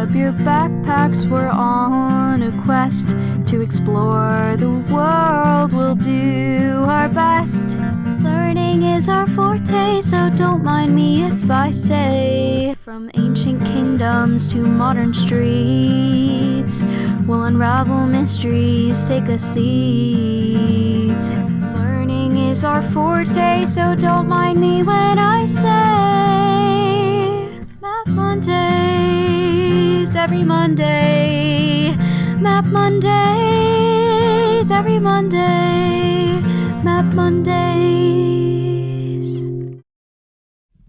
up your backpacks, we're on a quest to explore the world. We'll do our best. Learning is our forte, so don't mind me if I say. From ancient kingdoms to modern streets, we'll unravel mysteries, take a seat. Learning is our forte, so don't mind me when I say. Map Mondays every Monday. Map Mondays every Monday. Map Mondays.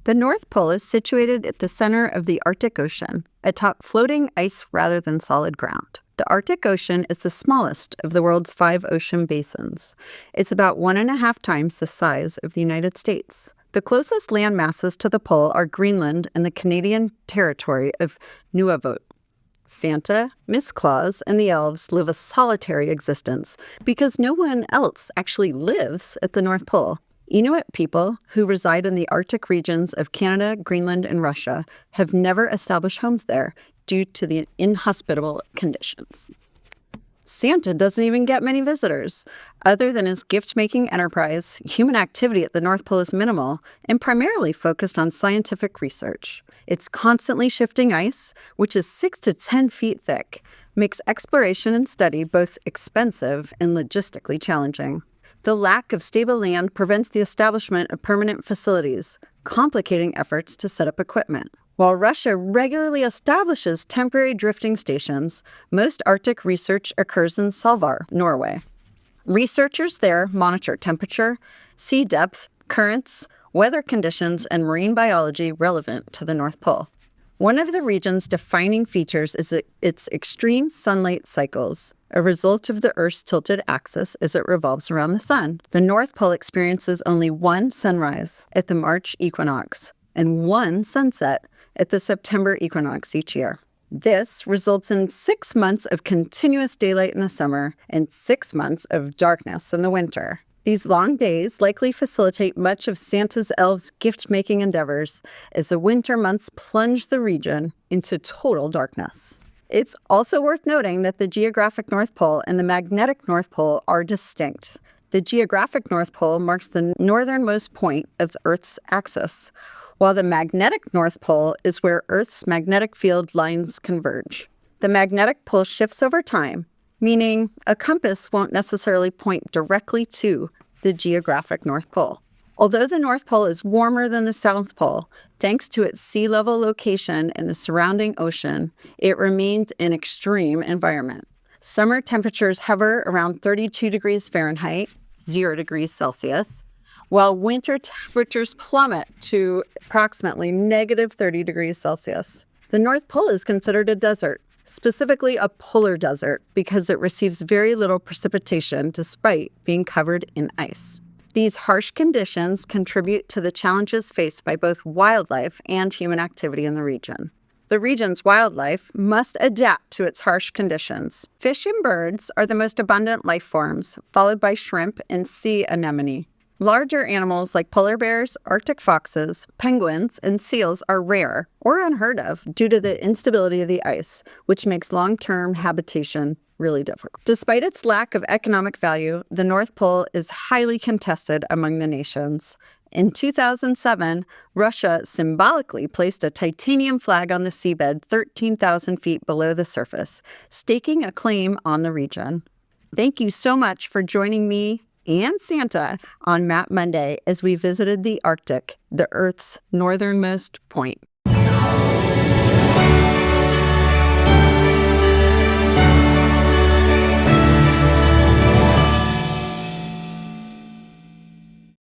The North Pole is situated at the center of the Arctic Ocean, atop floating ice rather than solid ground. The Arctic Ocean is the smallest of the world's 5 ocean basins. It's about 1.5 times the size of the United States. The closest land masses to the pole are Greenland and the Canadian territory of Nunavut. Santa, Miss Claus, and the elves live a solitary existence because no one else actually lives at the North Pole. Inuit people who reside in the Arctic regions of Canada, Greenland, and Russia have never established homes there due to the inhospitable conditions. Santa doesn't even get many visitors. Other than his gift-making enterprise, human activity at the North Pole is minimal and primarily focused on scientific research. Its constantly shifting ice, which is 6 to 10 feet thick, makes exploration and study both expensive and logistically challenging. The lack of stable land prevents the establishment of permanent facilities, complicating efforts to set up equipment. While Russia regularly establishes temporary drifting stations, most Arctic research occurs in Svalbard, Norway. Researchers there monitor temperature, sea depth, currents, weather conditions, and marine biology relevant to the North Pole. One of the region's defining features is its extreme sunlight cycles, a result of the Earth's tilted axis as it revolves around the sun. The North Pole experiences only one sunrise at the March equinox and one sunset at the September equinox each year. This results in 6 months of continuous daylight in the summer and 6 months of darkness in the winter. These long days likely facilitate much of Santa's elves' gift-making endeavors as the winter months plunge the region into total darkness. It's also worth noting that the geographic North Pole and the magnetic North Pole are distinct. The geographic North Pole marks the northernmost point of the Earth's axis, while the magnetic North Pole is where Earth's magnetic field lines converge. The magnetic pole shifts over time, meaning a compass won't necessarily point directly to the geographic North Pole. Although the North Pole is warmer than the South Pole, thanks to its sea level location in the surrounding ocean, it remains an extreme environment. Summer temperatures hover around 32 degrees Fahrenheit, 0 degrees Celsius, while winter temperatures plummet to approximately negative 30 degrees Celsius. The North Pole is considered a desert, specifically a polar desert, because it receives very little precipitation despite being covered in ice. These harsh conditions contribute to the challenges faced by both wildlife and human activity in the region. The region's wildlife must adapt to its harsh conditions. Fish and birds are the most abundant life forms, followed by shrimp and sea anemone. Larger animals like polar bears, Arctic foxes, penguins, and seals are rare or unheard of due to the instability of the ice, which makes long-term habitation really difficult. Despite its lack of economic value, the North Pole is highly contested among the nations. In 2007, Russia symbolically placed a titanium flag on the seabed 13,000 feet below the surface, staking a claim on the region. Thank you so much for joining me and Santa on Map Monday as we visited the Arctic, the Earth's northernmost point.